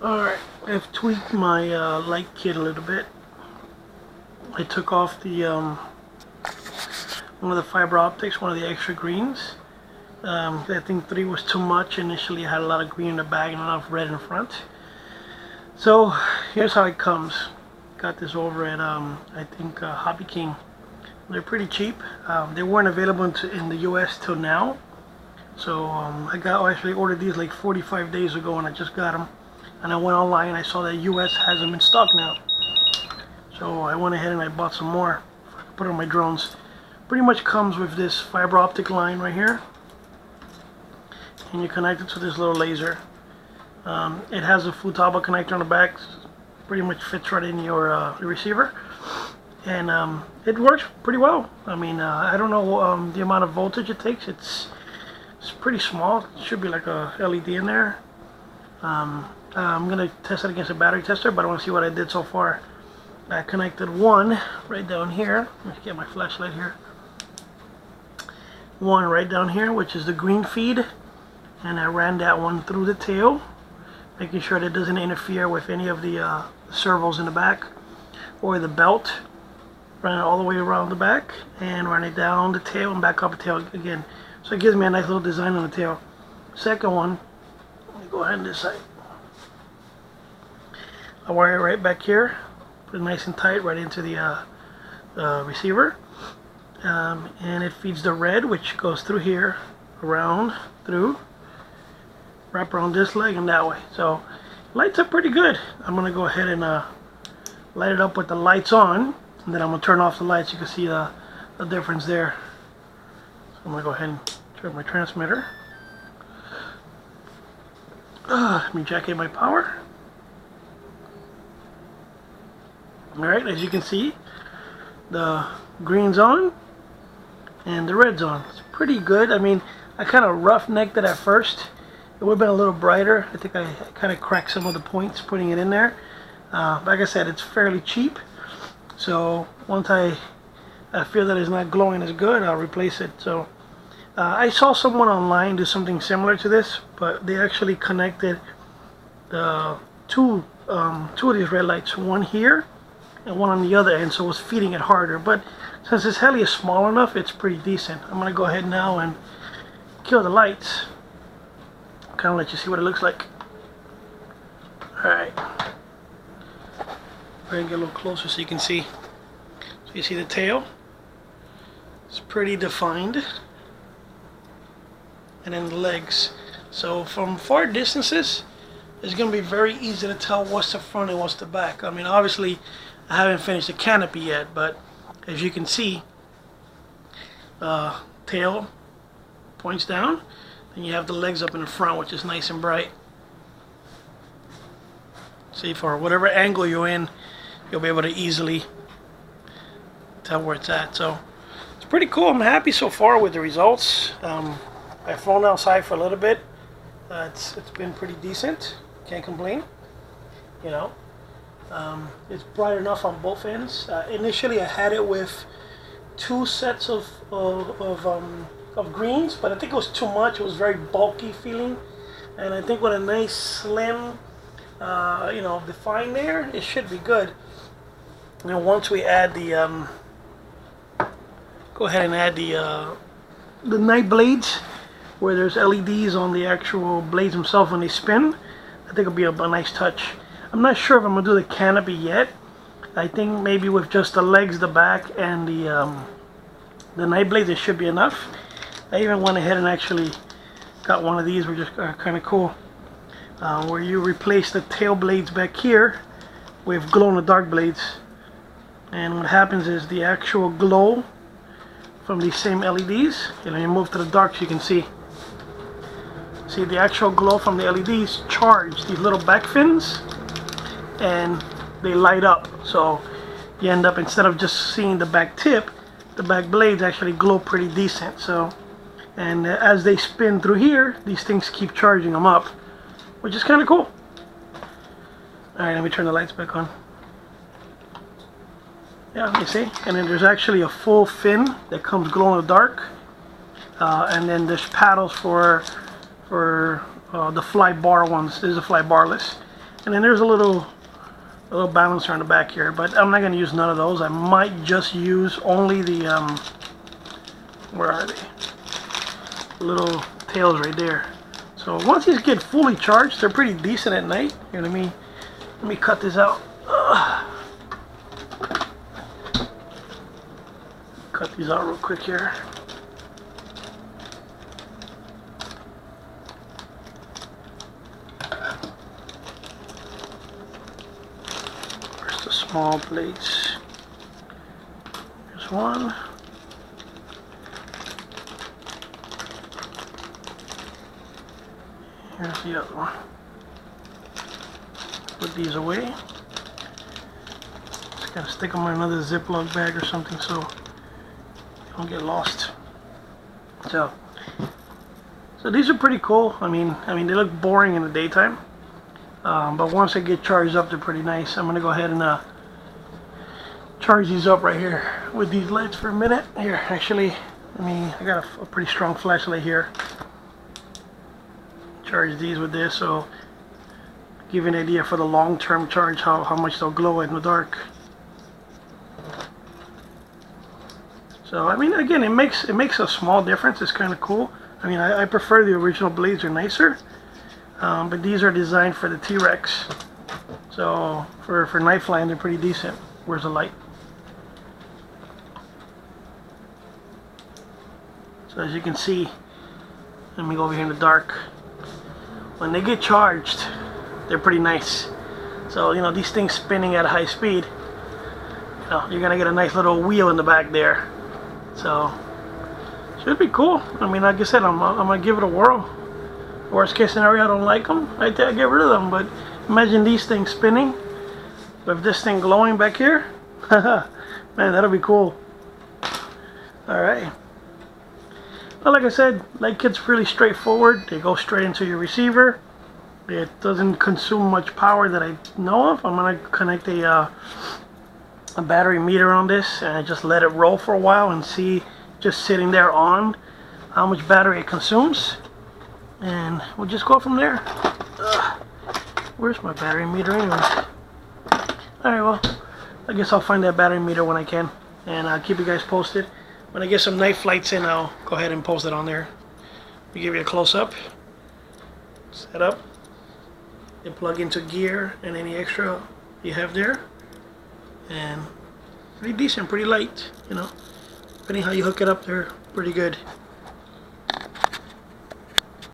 Alright, I've tweaked my light kit a little bit. I took off the one of the fiber optics, one of the extra greens. I think 3 was too much. Initially I had a lot of green in the back and enough red in front. So here's how it comes. Got this over at I think Hobby King. They're pretty cheap. They weren't available in the US till now. So I actually ordered these like 45 days ago and I just got them. And I went online and I saw that US has them in stock now. So I went ahead and I bought some more. Put on my drones. Pretty much comes with this fiber optic line right here. And you connect it to this little laser. It has a Futaba connector on the back. Pretty much fits right in your receiver. And it works pretty well. I mean, I don't know the amount of voltage it takes. It's pretty small. It should be like a LED in there. I'm going to test it against a battery tester, but I want to see what I did so far. I connected one right down here. Let me get my flashlight here. One right down here, which is the green feed. And I ran that one through the tail, making sure that it doesn't interfere with any of the servos in the back or the belt. Ran it all the way around the back and ran it down the tail and back up the tail again. So it gives me a nice little design on the tail. Second one, let me go ahead and this side. I wire it right back here, put it nice and tight right into the receiver. And it feeds the red, which goes through here, around, through, wrap around this leg and that way. So lights up pretty good. I'm gonna go ahead and light it up with the lights on, and then I'm gonna turn off the lights. You can see the difference there. So I'm gonna go ahead and turn my transmitter. Let me jack in my power. Alright, as you can see, the green's on and the red's on. It's pretty good. I mean, I kind of roughnecked it at first. It would have been a little brighter. I think I kind of cracked some of the points putting it in there. Like I said, it's fairly cheap. So once I feel that it's not glowing as good, I'll replace it. So I saw someone online do something similar to this, but they actually connected two of these red lights, one here and one on the other end, so it was feeding it harder. But since this heli is small enough, it's pretty decent. I'm gonna go ahead now and kill the lights. Kind of let you see what it looks like. Alright. We're gonna get a little closer so you can see. So you see the tail? It's pretty defined. And then the legs. So from far distances, it's gonna be very easy to tell what's the front and what's the back. I mean, obviously, I haven't finished the canopy yet, but as you can see, tail points down, and you have the legs up in the front, which is nice and bright. See, for whatever angle you're in, you'll be able to easily tell where it's at. So it's pretty cool. I'm happy so far with the results. I've flown outside for a little bit. It's been pretty decent. Can't complain. You know, it's bright enough on both ends. Initially, I had it with 2 sets of greens, but I think it was too much. It was very bulky feeling, and I think with a nice slim, you know, define there, it should be good. And then once we add the, go ahead and add the night blades, where there's LEDs on the actual blades themselves when they spin. I think it'll be a nice touch. I'm not sure if I'm gonna do the canopy yet. I think maybe with just the legs, the back, and the night blades, it should be enough. I even went ahead and actually got one of these, which is kind of cool, where you replace the tail blades back here with glow-in-the-dark blades, and what happens is the actual glow from these same LEDs. Let me move to the dark so you can see. See, the actual glow from the LEDs charge these little back fins, and they light up. So you end up, instead of just seeing the back tip, the back blades actually glow pretty decent. So, and as they spin through here, these things keep charging them up, which is kind of cool. Alright, let me turn the lights back on. Yeah, you see? And then there's actually a full fin that comes glow in the dark. and then there's paddles for the fly bar ones. This is a fly barless, and then there's a little balancer on the back here, but I'm not going to use none of those. I might just use only the where are they? The little tails right there. So once these get fully charged, they're pretty decent at night. Here, let me cut this out. Cut these out real quick here. Where's the small plates? Here's one. Here's the other one. Put these away. Just gotta stick them in another Ziploc bag or something so they don't get lost. So these are pretty cool. I mean they look boring in the daytime, but once they get charged up, they're pretty nice. I'm gonna go ahead and charge these up right here with these lights for a minute. Here, actually, I got a pretty strong flashlight here. Charge these with this, so give you an idea for the long-term charge how much they'll glow in the dark. So again, it makes a small difference. It's kind of cool. I prefer the original blades, are nicer, but these are designed for the T-Rex, so for night flying they're pretty decent. Where's the light? So as you can see, let me go over here in the dark. When they get charged, they're pretty nice. So these things spinning at a high speed, you're gonna get a nice little wheel in the back there. So should be cool. Like I said, I'm gonna give it a whirl. Worst case scenario, I don't like them, I get rid of them. But imagine these things spinning with this thing glowing back here. Man, that'll be cool. All right. But like I said, light kit's really straightforward. They go straight into your receiver. It doesn't consume much power that I know of. I'm gonna connect a battery meter on this and just let it roll for a while and see, just sitting there on, how much battery it consumes, and we'll just go from there. Where's my battery meter anyways? Alright, well, I guess I'll find that battery meter when I can, and I'll keep you guys posted. When I get some night flights in, I'll go ahead and post it on there. Let me give you a close-up. Set up. They plug into gear and any extra you have there. And pretty decent, pretty light, Depending how you hook it up, they're pretty good.